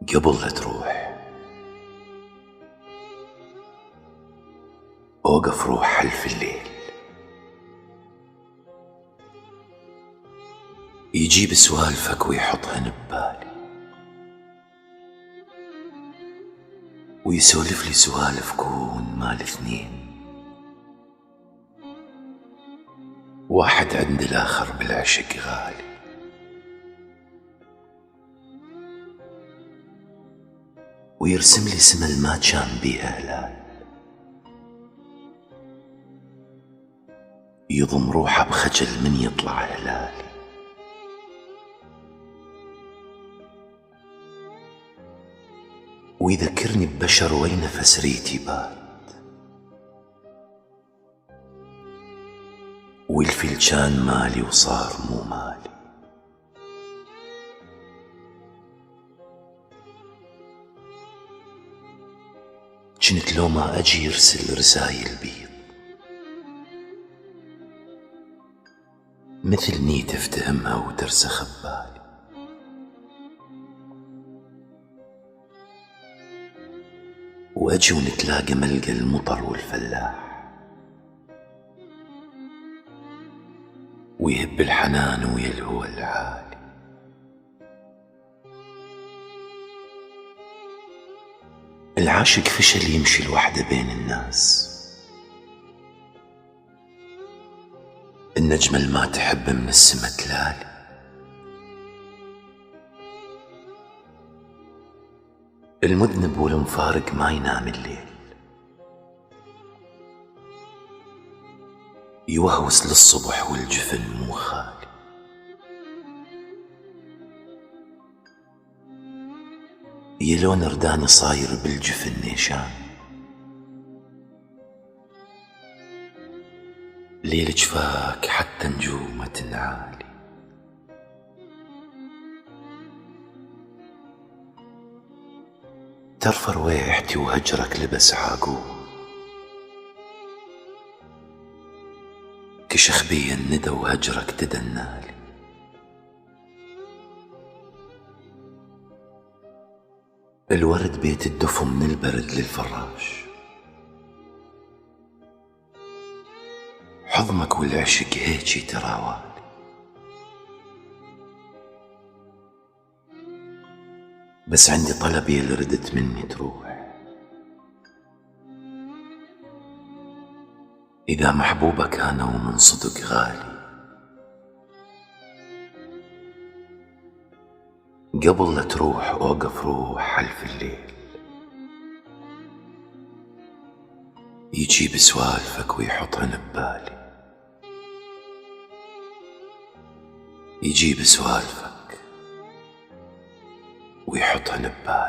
قبل لا تروح اوقف روح حلف الليل، يجيب سوالفك ويحطهن ببالي، ويسولف لي سوالف كون مال اثنين، واحد عند الآخر بالعشق غالي. ويرسم لي سمل ما كان بيها هلال، يضم روحه بخجل من يطلع هلالي. ويذكرني ببشر وين نفس ريتي بات، والفيل كان مالي وصار مو مالي. جنت لو ما أجي يرسل رسايل بيض، مثل نيت افتهمها وترسخ ببالي. وأجي ونتلاقى ملقى المطر والفلاح، ويهب الحنان ويا الهوى العالي. العاشق فشل يمشي لوحده بين الناس، النجمة الما تحب من السما تلالي. المذنب والمفارق ما ينام الليل، يوهوس للصبح والجفن مو خالي. يلون رداني صاير بالجفن نيشان، ليل جفاك حتى نجومة تنعالي. ترفى رويحتي وهجرك لبس عاقوب، كشخ بي الندى وهجرك تدنالي. الورد بيت الدفو من البرد للفراش، حضنك والعشق هيجي تراوالي. بس عندي طلب يا ردت مني تروح، إذا محبوبك أنا ومن صدق غالي. قبل لا تروح أوقف روح حلف الليل، يجيب سوالفك ويحطهن ببالي. يجيب سوالفك ويحطهن ببالي.